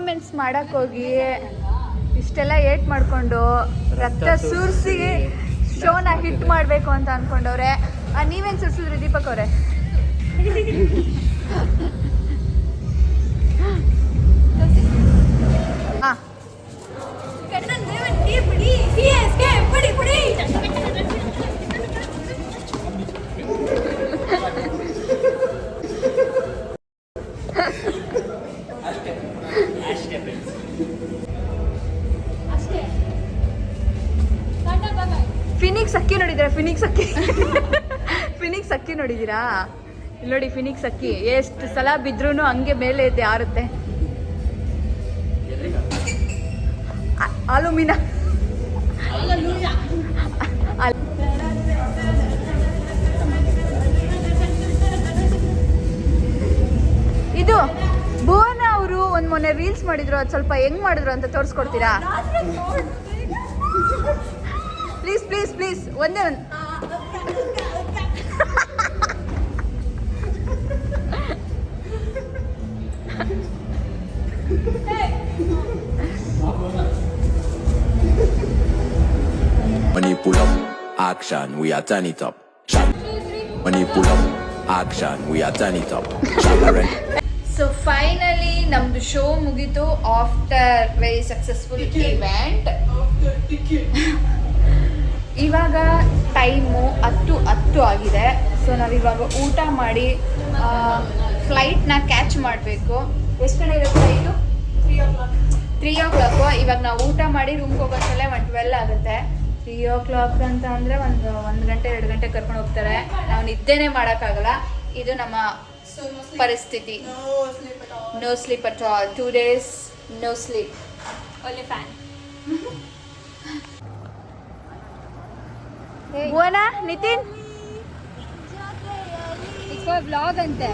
Performance ಮಾಡೋಕ್ಕೋಗಿ ಇಷ್ಟೆಲ್ಲ eight ಮಾಡಿಕೊಂಡು ರಕ್ತ ಸುರಿಸಿ ಶೋನ ಹಿಟ್ ಮಾಡಬೇಕು ಅಂತ ಅಂದ್ಕೊಂಡವ್ರೆ. ನೀವೇನು ಸುರಿಸಿದ್ರಿ ದೀಪಕ್ ಅವರೇ? ಹಾಂ ಫಿನಿಕ್ಸ್ ಅಕ್ಕಿ ನೋಡಿದ್ದೀರಾ? ಫಿನಿಕ್ಸ್ ಅಕ್ಕಿ ನೋಡಿದ್ದೀರಾ? ಇಲ್ಲಿ ನೋಡಿ, ಫಿನಿಕ್ಸ್ ಅಕ್ಕಿ ಎಷ್ಟು ಸಲ ಬಿದ್ರೂ ಹಂಗೆ ಮೇಲೆ ಎದ್ದು ಆರುತ್ತೆ. ಅಲುಮಿನ ಇದು ಭುವನ ಅವರು ಒಂದು ಮೊನ್ನೆ ರೀಲ್ಸ್ ಮಾಡಿದ್ರು, ಅದು ಸ್ವಲ್ಪ ಹೆಂಗ್ ಮಾಡಿದ್ರು ಅಂತ ತೋರಿಸ್ಕೊಡ್ತೀರಾ? ಪ್ಲೀಸ್ ಪ್ಲೀಸ್ ಪ್ಲೀಸ್, ಒಂದೇ ಒಂದು. When you pull up, action, we are turn it up. When you pull up, action, we are turn it up. So finally ನಮ್ದು ಶೋ ಮುಗೀತು ಆಫ್ಟರ್ ವೆರಿ ಸಕ್ಸಸ್ಫುಲ್ ಇವೆಂಟ್. ಇವಾಗ ಟೈಮು 10:10 ಆಗಿದೆ. So ನಾವಿವಾಗ ಊಟ ಮಾಡಿ ಫ್ಲೈಟ್ನ catch ಮಾಡಬೇಕು. ಎಷ್ಟು ಗಂಟೆ ಇರುತ್ತೆ ಫ್ಲೈಟು? 3 o'clock. ಇವಾಗ ನಾವು ಊಟ ಮಾಡಿ ರೂಮ್ಗೆ ಹೋಗೋಷ್ಟಲ್ಲೇ 12 ಆಗುತ್ತೆ. 3 o'clock ಅಂತ ಅಂದರೆ ಒಂದು ಗಂಟೆ 2 ಗಂಟೆ ಕರ್ಕೊಂಡು ಹೋಗ್ತಾರೆ. ನಾವು ನಿದ್ದೆನೇ ಮಾಡೋಕ್ಕಾಗಲ್ಲ. ಇದು ನಮ್ಮ ಪರಿಸ್ಥಿತಿ. No sleep at all. 2 days no sleep, only fan. Bhuvana, Nitin vlog ಅಂತೆ.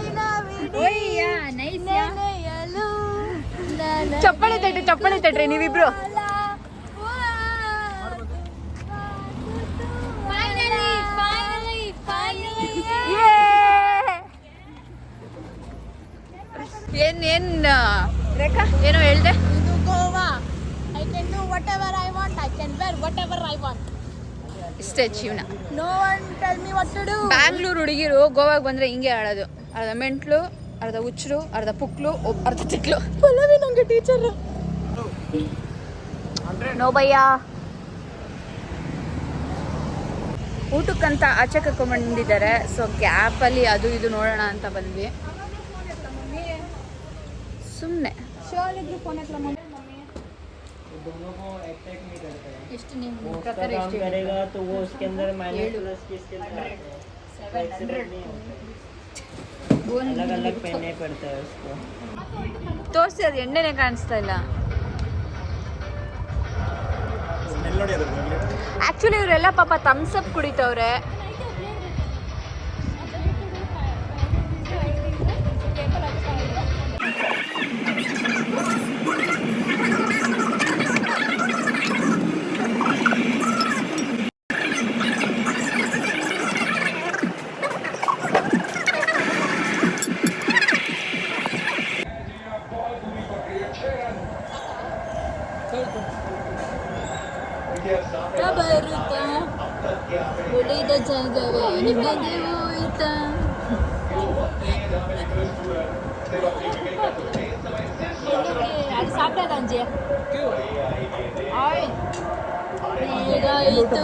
ಚಪ್ಪಳಿ ತಟ್ರಿ ನೀವಿಬ್ರು. ಏನ್ ರೇಖಾ ಏನೋ ಹೇಳ್ದೆ? ಇದು Goa. I can do whatever I want. I can wear whatever I want. ಇಷ್ಟೇ ಜೀವನ. No one tell me what to do. Bangalore ಹುಡುಗಿರು ಗೋವಾಗ ಬಂದ್ರೆ ಹಿಂಗೆ ಆಡೋದು. ಅರ್ಧ ಮೆಂಟ್ಲು, ಅರ್ಧ ಹುಚ್ಚರು, ಅರ್ಧ ಪುಕ್ಲು, ಅರ್ಧ ತಿಕ್ಲು. ಪಲ್ಲವಿ ನಂಗೆ ಟೀಚರ್. ನೋ ಭಯ್ಯ. ಊಟಕ್ಕಂತ ಆಚೆ ಕರ್ಕೊಂಡ್ಬಂದಿದ್ದಾರೆ. ಸೊ ಗ್ಯಾಪಲ್ಲಿ ಅದು ಇದು ನೋಡೋಣ ಅಂತ ಬಂದ್ವಿ. ಸುಮ್ಮನೆ ಫೋನ್ ಹತ್ರ ಮಮ್ಮಿ दोनों को अटैक नहीं करता है. ಎಷ್ಟು ನಿಮ್ಮ वो उसका ಪ್ರಕಾರ काम ಎಷ್ಟು करेगा तो वो उसके अंदर माइनस प्लस के इसके अंदर एक्सीडेंट नहीं होता. अलग अलग पहनने पड़ता है उसको. ತೋರಿಸಿ, ಅದು ಎಣ್ಣೆನೇ ಕಾಣಿಸ್ತಾ ಇಲ್ಲ. ಆ್ಯಕ್ಚುಲಿ ಇವರೆಲ್ಲ ಪಾಪ ಥಮ್ಸಪ್ ಕುಡಿತವ್ರೆ. ಬರುತ್ತಾ ಉಳಿದ ಜಾಗವೇ ನಿಮಗೆ ಹೋಯ್ತಾ? ಅದು ಸಾಕಾದ ಅಂಜೆ ಹೇಗಾಯಿತು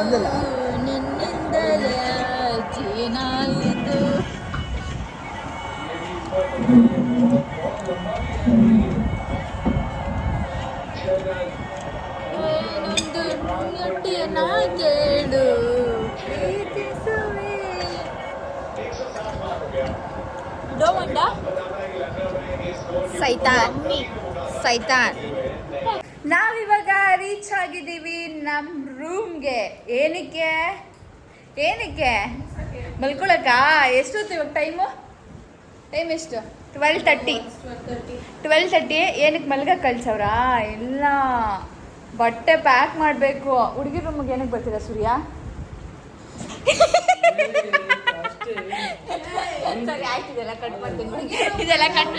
ನಿನ್ನಿಂದಲೇ ಚೀನಾಯಿತು. ಏನೊಂದು ನೊಟ್ಟಿಯನ್ನ ಕೇಳು ಪ್ರೀತಿಸುವೆ. ಡೋವಂಡ ಸೈತಾನ್. ನಾವಿವಾಗ ರೀಚ್ ಆಗಿದ್ದೀವಿ ನಮ್ಮ ರೂಮ್ಗೆ. ಏನಕ್ಕೆ ಮಲ್ಕೊಳಕ್ಕ? ಎಷ್ಟೊತ್ತು ಇವಾಗ ಟೈಮ್ ಎಷ್ಟು? 12:30. ಏನಕ್ಕೆ ಮಲ್ಗ ಕಳ್ಸವ್ರಾ? ಇಲ್ಲ, ಬಟ್ಟೆ ಪ್ಯಾಕ್ ಮಾಡಬೇಕು. ಹುಡುಗಿ ರೂಮಿಗೆ ಏನಕ್ಕೆ ಬರ್ತೀರಾ ಸೂರ್ಯ? ಸರಿ ಆಯ್ತು, ಇದೆಲ್ಲ ಕಟ್ ಮಾಡ್ತೀನಿ. ಇದೆಲ್ಲ ಕಟ್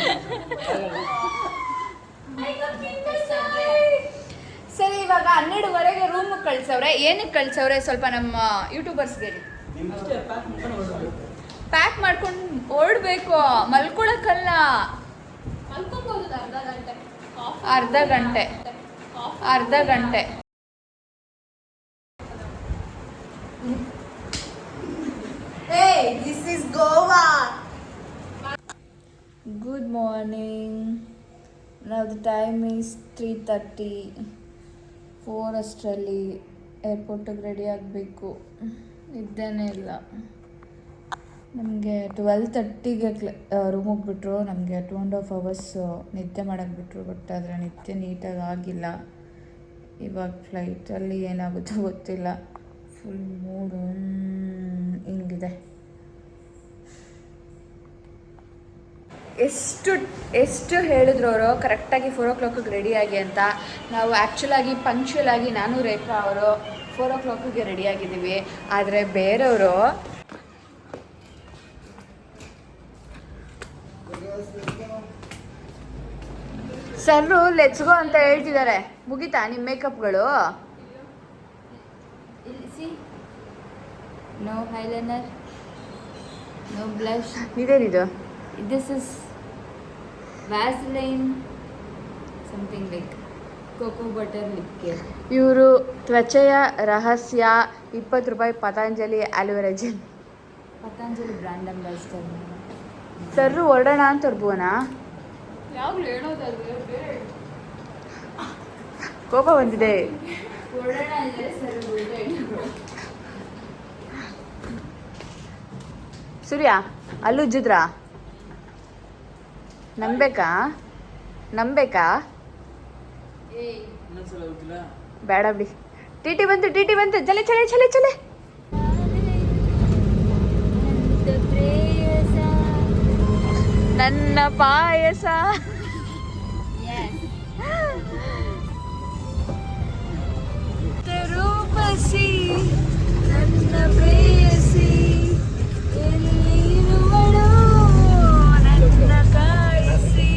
ಸರಿ, ಇವಾಗ 12:15 ರೂಮಿಗೆ ಕಳ್ಸವ್ರೆ. ಏನಕ್ಕೆ ಕಳ್ಸವ್ರೆ ಸ್ವಲ್ಪ ನಮ್ಮ ಯೂಟ್ಯೂಬರ್ಸ್ಗೆ ಹೇಳಿ. ಪ್ಯಾಕ್ ಮಾಡ್ಕೊಂಡು ಓಡಬೇಕು, ಮಲ್ಕೊಳಕ್ಕಲ್ಲ. ಅರ್ಧ ಗಂಟೆ. Hey, this is Goa. Good morning. ನಾವು ದ ಟೈಮ್ ಈಸ್ 3:30. 4 ಅಷ್ಟರಲ್ಲಿ ಏರ್ಪೋರ್ಟಿಗೆ ರೆಡಿ ಆಗಬೇಕು. ಇದ್ದೇನೆ ಇಲ್ಲ. ನಮಗೆ 12:30ಗೆ ರೂಮ್ ಹೋಗ್ಬಿಟ್ರು. ನಮಗೆ 2.5 hours ನಿದ್ದೆ ಮಾಡೋಕ್ಕೆ ಬಿಟ್ಟರು. ಬಟ್ ಆದರೆ ನಿದ್ದೆ ನೀಟಾಗಿ ಆಗಿಲ್ಲ. ಇವಾಗ ಫ್ಲೈಟಲ್ಲಿ ಏನಾಗುತ್ತೋ ಗೊತ್ತಿಲ್ಲ. ಫುಲ್ ಮೂಡು ಹಿಂಗಿದೆ. ಎಷ್ಟು ಹೇಳಿದ್ರು ಅವರು ಕರೆಕ್ಟಾಗಿ 4 o'clock ರೆಡಿಯಾಗಿ ಅಂತ. ನಾವು ಆ್ಯಕ್ಚುಲಾಗಿ ಪಂಕ್ಚುಯಲ್ ಆಗಿ ನಾನು ರೇಖಾ ಅವರು 4 o'clock ರೆಡಿಯಾಗಿದ್ದೀವಿ. ಆದರೆ ಬೇರೆಯವರು ಸರ್ರು ಲೆಟ್ಸ್ ಗೋ ಅಂತ ಹೇಳ್ತಿದ್ದಾರೆ. ಮುಗಿತಾ ನಿಮ್ಮ ಮೇಕಪ್ಗಳು? No eyeliner, no blush. ಇದೇನಿದು? This is Vaseline, something like cocoa butter lip care. ಇವರು ತ್ವಚೆಯ ರಹಸ್ಯ 20 ರೂಪಾಯಿ Patanjali aloe vera gel. Patanjali brand ambassador. ಸರ್ರು ಹೊರಡೋಣ ಅಂತ ಹೊರಬೋನಾ? ಯಾವಾಗಲೂ ಹೇಳೋದಾದ್ರೆ ಕೋಪ ಬಂದಿದೆ. ಹೊರಡೋಣ ಅಂದರೆ ಸರ್ ಸೂರ್ಯ ಅಲ್ಲುಜ್ಜಿದ್ರಾ? ನಂಬೇಕಾ? ಬೇಡ ಬಿಡಿ. ಟಿ ಬಂತು. ಚಲೆ. ನನ್ನ ಪಾಯಸ. ರೂಪಸಿ ನನ್ನ ಪ್ರೇಯಸಿ ಎಲ್ಲಿರುವಳು ನನ್ನ ಕಾಯಿಸಿ.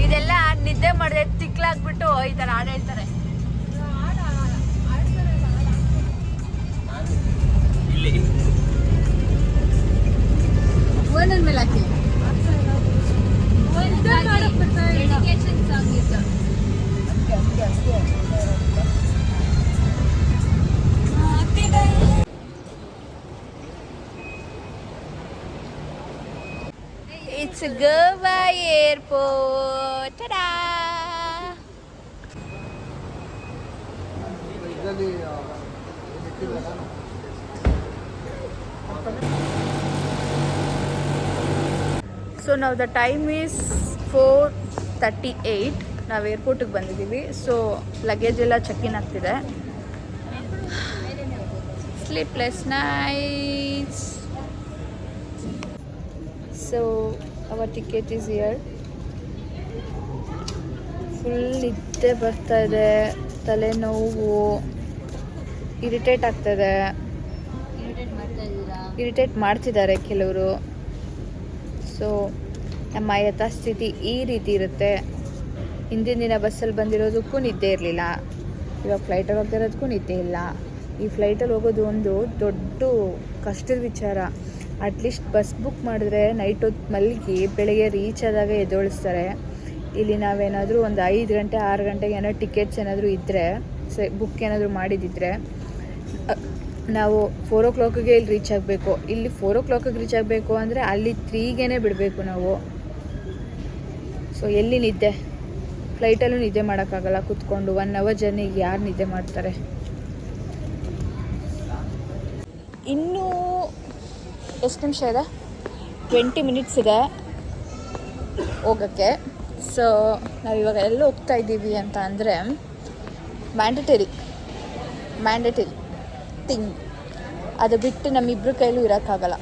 ಇದೆಲ್ಲ ನಿದ್ದೆ ಮಾಡಿದೆ ತಿಕ್ಲಾಗ್ಬಿಟ್ಟು ಈ ಥರ ಹಾಡು ಹೇಳ್ತಾರೆ. ಒಂದೊಂದು ಮೇಲೆ ಹಾಕಿ. ಡೆಡಿಕೇಶನ್ ಸಾಂಗ್ ಇತ್ತು. It's Goa Airport. Ta-da! So now the time is 4:38. ನಾವು ಏರ್ಪೋರ್ಟಿಗೆ ಬಂದಿದ್ದೀವಿ. ಸೊ ಲಗೇಜ್ ಎಲ್ಲ ಚೆಕ್-ಇನ್ ಆಗ್ತಿದೆ. Sleepless nights. So our ticket is here. Full ನಿದ್ದೆ ಬರ್ತಾ ಇದೆ, ತಲೆನೋವು, ಇರಿಟೇಟ್ ಆಗ್ತದೆ. ಇರಿಟೇಟ್ ಮಾಡ್ತಿದ್ದಾರೆ ಕೆಲವರು. ಸೊ ನಮ್ಮ ಯಥಾಸ್ಥಿತಿ ಈ ರೀತಿ ಇರುತ್ತೆ. ಹಿಂದಿನ ದಿನ ಬಸ್ಸಲ್ಲಿ ಬಂದಿರೋದಕ್ಕೂ ನಿದ್ದೆ ಇರಲಿಲ್ಲ, ಇವಾಗ ಫ್ಲೈಟಲ್ಲಿ ಹೋಗ್ತಿರೋದಕ್ಕೂ ನಿದ್ದೆ ಇಲ್ಲ. ಈ ಫ್ಲೈಟಲ್ಲಿ ಹೋಗೋದು ಒಂದು ದೊಡ್ಡ ಕಷ್ಟದ ವಿಚಾರ. ಅಟ್ಲೀಸ್ಟ್ ಬಸ್ ಬುಕ್ ಮಾಡಿದ್ರೆ ನೈಟ್ ಹೊತ್ತು ಮಲಗಿ ಬೆಳಗ್ಗೆ ರೀಚ್ ಆದಾಗ ಎದ್ದೋಳಿಸ್ತಾರೆ. ಇಲ್ಲಿ ನಾವೇನಾದರೂ ಒಂದು 5 ಗಂಟೆ 6 ಗಂಟೆಗೆ ಏನೋ ಟಿಕೆಟ್ಸ್ ಏನಾದರೂ ಇದ್ದರೆ, ಬುಕ್ ಏನಾದರೂ ಮಾಡಿದ್ದಿದ್ರೆ ನಾವು 4 o'clock ಇಲ್ಲಿ ರೀಚ್ ಆಗಬೇಕು. ಇಲ್ಲಿ 4 o'clock ರೀಚ್ ಆಗಬೇಕು ಅಂದರೆ ಅಲ್ಲಿ 3ಗೆ ಬಿಡಬೇಕು ನಾವು. ಸೊ ಎಲ್ಲಿ ನಿದ್ದೆ? ಫ್ಲೈಟಲ್ಲೂ ನಿದ್ದೆ ಮಾಡೋಕ್ಕಾಗಲ್ಲ ಕೂತ್ಕೊಂಡು. 1 hour ಜರ್ನಿಗೆ ಯಾರು ನಿದ್ದೆ ಮಾಡ್ತಾರೆ? ಇನ್ನೂ ಎಷ್ಟು ನಿಮಿಷ ಇದೆ? 20 minutes ಇದೆ ಹೋಗೋಕ್ಕೆ. ಸೊ ನಾವಿವಾಗ ಎಲ್ಲ ಹೋಗ್ತಾ ಇದ್ದೀವಿ ಅಂತ ಅಂದರೆ ಮ್ಯಾಂಡೇಟರಿ ಥಿಂಗ್. ಅದು ಬಿಟ್ಟು ನಮ್ಮಿಬ್ಬರ ಕೈಲೂ ಇರೋಕ್ಕಾಗಲ್ಲ.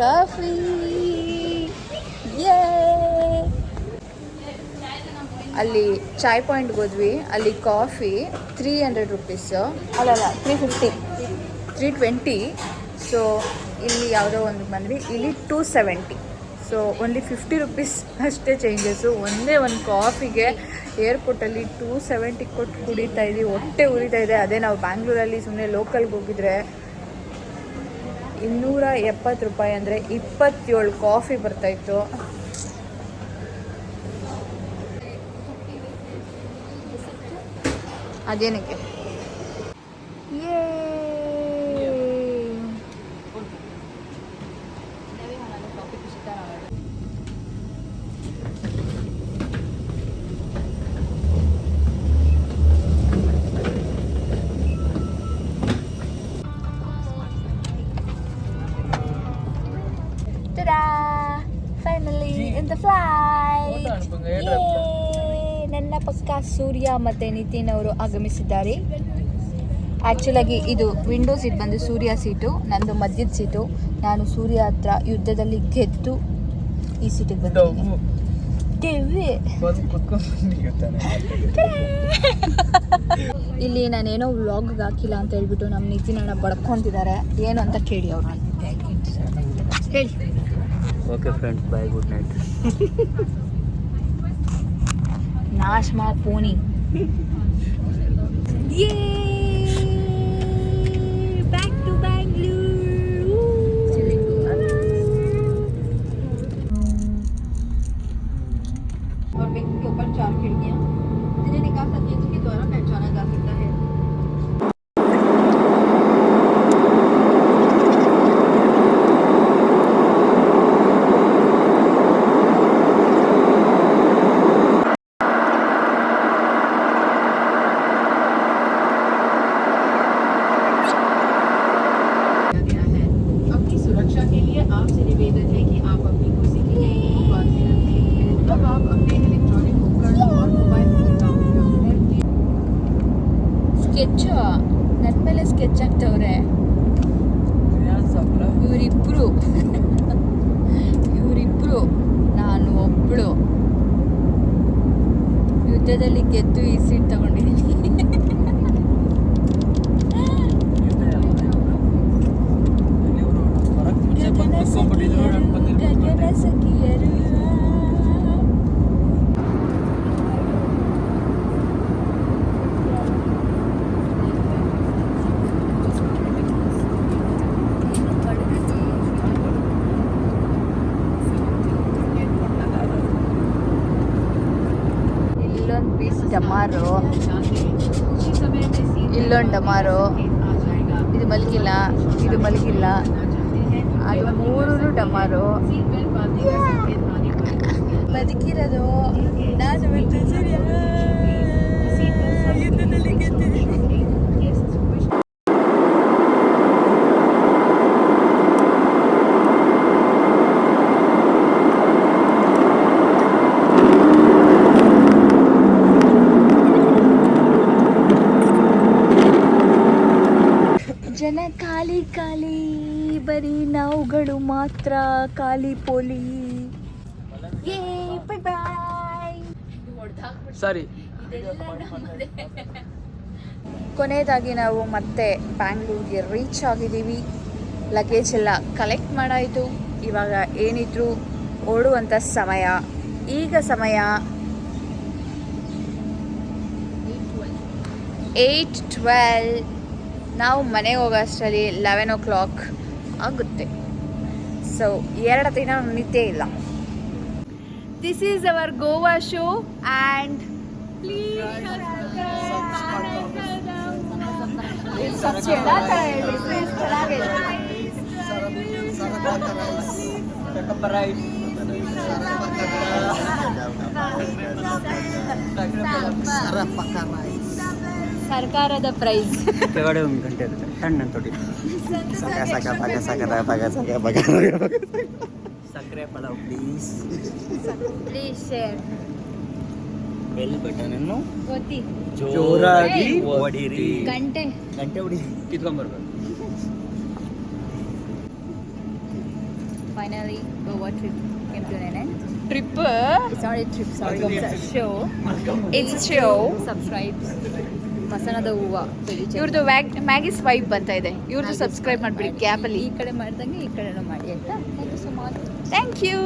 ಕಾಫಿ ಅಲ್ಲಿ ಚಾಯ್ ಪಾಯಿಂಟ್ಗೆ ಹೋದ್ವಿ. ಅಲ್ಲಿ ಕಾಫಿ 300 rupees, ಅಲ್ಲ 350, 320. ಸೊ ಇಲ್ಲಿ ಯಾವುದೋ ಒಂದು ಬಂದ್ವಿ, ಇಲ್ಲಿ 270. ಸೊ ಓನ್ಲಿ 50 rupees ಅಷ್ಟೇ ಚೇಂಜಸ್ಸು. ಒಂದೇ ಒಂದು ಕಾಫಿಗೆ ಏರ್ಪೋರ್ಟಲ್ಲಿ 270 ಕೊಟ್ಟು ಕುಡಿತಾ ಇದ್ದೀವಿ. ಹೊಟ್ಟೆ ಉರಿತಾ ಇದೆ. ಅದೇ ನಾವು ಬ್ಯಾಂಗ್ಳೂರಲ್ಲಿ ಸುಮ್ಮನೆ ಲೋಕಲ್ಗೆ ಹೋಗಿದ್ರೆ 270 ರೂಪಾಯಿ ಅಂದರೆ 27 ಕಾಫಿ ಬರ್ತಾಯಿತ್ತು. ಅದೇನಕ್ಕೆ ಫೈನಲಿ ಇನ್ ದ ಫ್ಲೈಟ್. ನನ್ನ ಪಕ್ಕ ಸೂರ್ಯ ಮತ್ತು ನಿತಿನ್ ಅವರು ಆಗಮಿಸಿದ್ದಾರೆ. ಆ್ಯಕ್ಚುಲಾಗಿ ಇದು ವಿಂಡೋ ಸೀಟ್ ಬಂದು ಸೂರ್ಯ ಸೀಟು, ನಂದು ಮಧ್ಯದ ಸೀಟು. ನಾನು ಸೂರ್ಯ ಹತ್ರ ಯುದ್ಧದಲ್ಲಿ ಗೆದ್ದು ಈ ಸೀಟಿಗೆ ಬಂದಿದ್ದೀನಿ. ಇಲ್ಲಿ ನಾನೇನೋ ವ್ಲಾಗ್ಗೆ ಹಾಕಿಲ್ಲ ಅಂತ ಹೇಳ್ಬಿಟ್ಟು ನಮ್ಮ ನಿತಿನ್ ಅಣ್ಣ ಬಡ್ಕೊತಿದ್ದಾರೆ. ಏನು ಅಂತ ಕೇಳಿ ಅವ್ರು ಹೇಳಿ. Okay friends, bye, good night. ನಾಶ್ಮಾ ಪೋನಿ. Back to Bangalore. और व्यक्ति के ऊपर 4 खिड़कियां जिन्हें निकाल सकती है, जिनके द्वारा पहचाना जा सकता है. ಸ್ಕೆಚ್ಚು ನನ್ನ ಮೇಲೆ ಸ್ಕೆಚ್ ಆಗ್ತವ್ರೆ ಇವರಿಬ್ರು ನಾನು ಒಬ್ಳು ಯುದ್ಧದಲ್ಲಿ ಗೆದ್ದು ಈ ಸೀಟ್ ತಗೊಂಡಿದ್ದೀನಿ. ಇಲ್ಲೊಂದು ಪೀಸ್ ಡಮಾರು, ಇಲ್ಲೊಂದು ಡಮಾರು. ಇದು ಮಲಗಿಲ್ಲ, ಇದು ಮಲಗಿಲ್ಲ, ಅದು 3 ಡಮಾರು. ಬದುಕಿರೋದು ನಾನು ಬಿಟ್ಟು ಸೂರ್ಯ ಯುದ್ಧದಲ್ಲಿ ಗೆದ್ದಿದ್ದೀನಿ. ಜನ ಖಾಲಿ ಖಾಲಿ, ಬರೀ ನಾವುಗಳು ಮಾತ್ರ ಖಾಲಿ ಪೋಲಿ. ಸಾರಿ. ಕೊನೆಯದಾಗಿ ನಾವು ಮತ್ತೆ ಬ್ಯಾಂಗ್ಳೂರ್ಗೆ ರೀಚ್ ಆಗಿದ್ದೀವಿ. ಲಗೇಜ್ ಎಲ್ಲ ಕಲೆಕ್ಟ್ ಮಾಡಾಯಿತು. ಇವಾಗ ಏನಿದ್ರು ಓಡುವಂಥ ಸಮಯ. ಈಗ ಸಮಯ 8:12. ನಾವು ಮನೆಗೆ ಹೋಗೋ ಅಷ್ಟರಲ್ಲಿ 11 o'clock ಆಗುತ್ತೆ. ಸೊ 2 ದಿನ ನಿದ್ದೆ ಇಲ್ಲ. This is our Goa show and ಸರ್ಕಾರದ ಪ್ರೈಸ್ ಕೆಳಗಡೆ ಒಂದು ಗಂಟೆ ಇರುತ್ತೆ, ಸಣ್ಣ ತೊಡಿ ಸಕ್ಕರೆ pulao please. Please share. Bell button ಅನ್ನು ಒತ್ತಿ ಜೋರಾಗಿ ಹೊಡಿರಿ. ಗಂಟೆ ಹೊಡಿ, ಕಿತ್ಕೊಂಡ್ಬರ್ಬೇಕು. Finally, Goa trip came to an end. Trip? It's not a trip, sorry. It's a show. It's a show. Subscribe. ಮಸನದ ಹೂವು. ಇವ್ರದ್ದು ಮ್ಯಾಗಿ ಸ್ವೈಪ್ ಅಂತ ಇದೆ. ಇವ್ರದ್ದು ಸಬ್ಸ್ಕ್ರೈಬ್ ಮಾಡಿಬಿಡಿ ಗ್ಯಾಪಲ್ಲಿ. ಈ ಕಡೆ ಮಾಡ್ದಂಗೆ ಈ ಕಡೆನೂ ಮಾಡಿ ಆಯಿತಾ. Thank you so much. Thank you.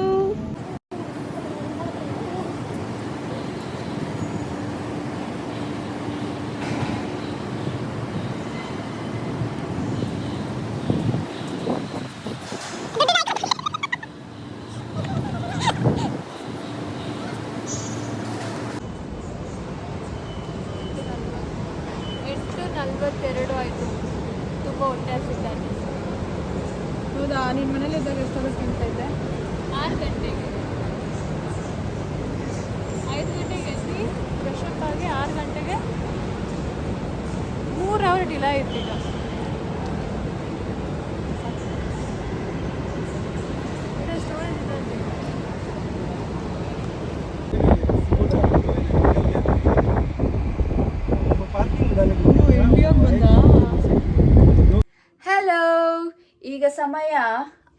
ಹೌದಾ, ನಿನ್ನ ಮನೇಲಿ ಇದ್ದಾಗ ಎಷ್ಟೊತ್ತು ತಿಂತಾ ಇದ್ದೆ? 6 ಗಂಟೆಗೆ 5 ಗಂಟೆಗೆ ಎದ್ದು ಫ್ರೆಶ್ ಅಪ್ ಆಗಿ 6 ಗಂಟೆಗೆ 3 ಅವರ್ ಡಿಲೇ ಆಯ್ತು ಈಗ. ಹಲೋ, ಈಗ ಸಮಯ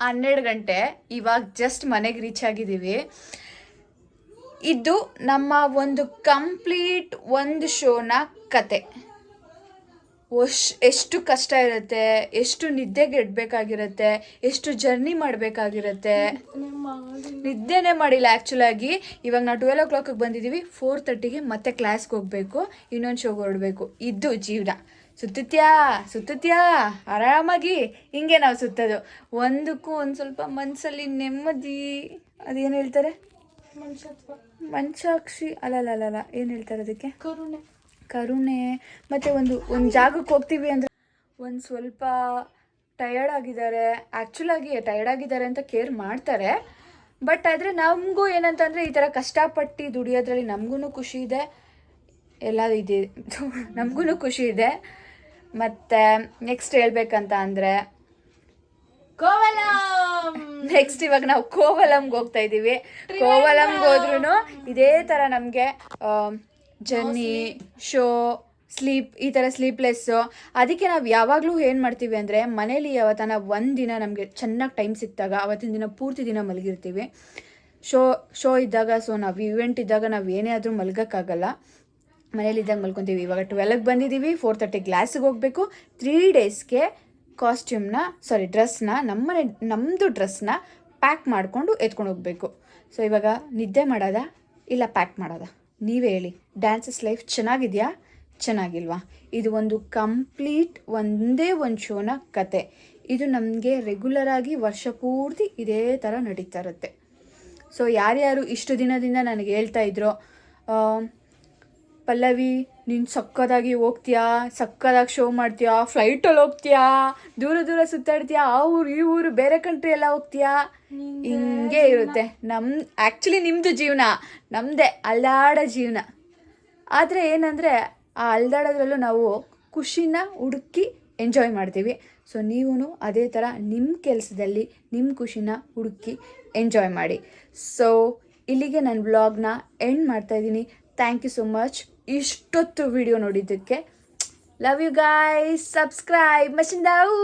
12 ಗಂಟೆ. ಇವಾಗ ಜಸ್ಟ್ ಮನೆಗೆ ರೀಚ್ ಆಗಿದ್ದೀವಿ. ಇದು ನಮ್ಮ ಒಂದು ಕಂಪ್ಲೀಟ್ ಒಂದು ಶೋನ ಕತೆ. ಎಷ್ಟು ಕಷ್ಟ ಇರುತ್ತೆ, ಎಷ್ಟು ನಿದ್ದೆಗೆಡಬೇಕಾಗಿರುತ್ತೆ, ಎಷ್ಟು ಜರ್ನಿ ಮಾಡಬೇಕಾಗಿರುತ್ತೆ. ನಿದ್ದೆನೇ ಮಾಡಿಲ್ಲ ಆ್ಯಕ್ಚುಲಾಗಿ. ಇವಾಗ ನಾವು 12 o'clock ಬಂದಿದ್ದೀವಿ. 4:30ಗೆ ಮತ್ತೆ ಕ್ಲಾಸ್ಗೆ ಹೋಗಬೇಕು, ಇನ್ನೊಂದು ಶೋಗೆ ಹೊರಡಬೇಕು. ಇದು ಜೀವನ. ಸುತ್ತುತ್ಯಾ ಆರಾಮಾಗಿ ಹಿಂಗೆ ನಾವು ಸುತ್ತೋದು. ಒಂದಕ್ಕೂ ಒಂದು ಸ್ವಲ್ಪ ಮನಸ್ಸಲ್ಲಿ ನೆಮ್ಮದಿ, ಅದೇನು ಹೇಳ್ತಾರೆ, ಮನಸಾಕ್ಷಿ ಅಲ್ಲ ಏನು ಹೇಳ್ತಾರೆ ಅದಕ್ಕೆ, ಕರುಣೆ. ಮತ್ತು ಒಂದು ಜಾಗಕ್ಕೆ ಹೋಗ್ತೀವಿ ಅಂದರೆ ಒಂದು ಸ್ವಲ್ಪ ಟಯರ್ಡ್ ಆಗಿದ್ದಾರೆ, ಆ್ಯಕ್ಚುಲಾಗಿ ಟಯರ್ಡ್ ಆಗಿದ್ದಾರೆ ಅಂತ ಕೇರ್ ಮಾಡ್ತಾರೆ. ಬಟ್ ಆದರೆ ನಮಗೂ ಏನಂತಂದರೆ ಈ ಥರ ಕಷ್ಟಪಟ್ಟು ದುಡಿಯೋದ್ರಲ್ಲಿ ನಮಗೂ ಖುಷಿ ಇದೆ, ಎಲ್ಲ ಇದೆ, ನಮಗೂ ಖುಷಿ ಇದೆ. ಮತ್ತು ನೆಕ್ಸ್ಟ್ ಹೇಳ್ಬೇಕಂತ ಅಂದರೆ ನೆಕ್ಸ್ಟ್ ಇವಾಗ ನಾವು ಕೋವಲಂಗೆ ಹೋಗ್ತಾ ಇದ್ದೀವಿ. ಕೋವಲಂಗೆ ಹೋದ್ರೂ ಇದೇ ಥರ ನಮಗೆ ಜರ್ನಿ, ಶೋ, ಈ ಥರ ಸ್ಲೀಪ್ಲೆಸ್ಸು. ಅದಕ್ಕೆ ನಾವು ಯಾವಾಗಲೂ ಏನು ಮಾಡ್ತೀವಿ ಅಂದರೆ ಮನೇಲಿ ಯಾವತ್ತನ ಒಂದಿನ ನಮಗೆ ಚೆನ್ನಾಗಿ ಟೈಮ್ ಸಿಕ್ಕಿದಾಗ ಅವತ್ತಿನ ದಿನ ಪೂರ್ತಿ ದಿನ ಮಲಗಿರ್ತೀವಿ. ಶೋ ಇದ್ದಾಗ, ಸೊ ನಾವು ಇವೆಂಟ್ ಇದ್ದಾಗ ನಾವು ಏನೇ ಆದರೂ ಮಲಗೋಕ್ಕಾಗಲ್ಲ, ಮನೇಲಿದ್ದಾಗ ಮಲ್ಕೊತೀವಿ. ಇವಾಗ 12ಗೆ ಬಂದಿದ್ದೀವಿ, 4:30 ಕ್ಲಾಸಿಗೆ ಹೋಗಬೇಕು. 3 ಡೇಸ್ಗೆ ಡ್ರೆಸ್ನ ನಮ್ಮದು ಡ್ರೆಸ್ನ ಪ್ಯಾಕ್ ಮಾಡಿಕೊಂಡು ಎತ್ಕೊಂಡು ಹೋಗಬೇಕು. ಸೊ ಇವಾಗ ನಿದ್ದೆ ಮಾಡೋದಾ ಇಲ್ಲ ಪ್ಯಾಕ್ ಮಾಡೋದಾ, ನೀವೇ ಹೇಳಿ. ಡ್ಯಾನ್ಸಸ್ ಲೈಫ್ ಚೆನ್ನಾಗಿದೆಯಾ, ಚೆನ್ನಾಗಿಲ್ವಾ? ಇದು ಒಂದು ಕಂಪ್ಲೀಟ್ ಒಂದೇ ಒಂದು ಶೋನ ಕತೆ. ಇದು ನಮಗೆ ರೆಗ್ಯುಲರಾಗಿ ವರ್ಷ ಪೂರ್ತಿ ಇದೇ ಥರ ನಡೀತಾ ಇರುತ್ತೆ. ಸೊ ಯಾರ್ಯಾರು ಇಷ್ಟು ದಿನದಿಂದ ನನಗೆ ಹೇಳ್ತಾ ಇದ್ರು, ಪಲ್ಲವಿ ನೀನು ಸಕ್ಕದಾಗಿ ಹೋಗ್ತೀಯಾ, ಸಕ್ಕದಾಗಿ ಶೋ ಮಾಡ್ತೀಯಾ, ಫ್ಲೈಟಲ್ಲಿ ಹೋಗ್ತೀಯಾ, ದೂರ ಸುತ್ತಾಡ್ತೀಯಾ, ಆ ಊರು ಈ ಊರು ಬೇರೆ ಕಂಟ್ರಿ ಎಲ್ಲ ಹೋಗ್ತೀಯಾ, ಹಿಂಗೆ ಇರುತ್ತೆ. ಆ್ಯಕ್ಚುಲಿ ನಿಮ್ಮದು ಜೀವನ, ನಮ್ಮದೇ ಅಲ್ಲಾಡೋ ಜೀವನ. ಆದರೆ ಏನಂದರೆ ಆ ಅಲ್ದಾಡೋದ್ರಲ್ಲೂ ನಾವು ಖುಷಿನ ಹುಡುಕಿ ಎಂಜಾಯ್ ಮಾಡ್ತೀವಿ. ಸೊ ನೀವು ಅದೇ ಥರ ನಿಮ್ಮ ಕೆಲಸದಲ್ಲಿ ನಿಮ್ಮ ಖುಷಿನ ಹುಡುಕಿ ಎಂಜಾಯ್ ಮಾಡಿ. ಸೊ ಇಲ್ಲಿಗೆ ನನ್ನ ವ್ಲಾಗ್ನ ಎಂಡ್ ಮಾಡ್ತಾಯಿದ್ದೀನಿ. ಥ್ಯಾಂಕ್ ಯು ಸೊ ಮಚ್ ಇಷ್ಟೊತ್ತು ವಿಡಿಯೋ ನೋಡಿದ್ದಕ್ಕೆ. Love you guys. ಸಬ್ಸ್ಕ್ರೈಬ್ ಮಶಿಂದಾವು.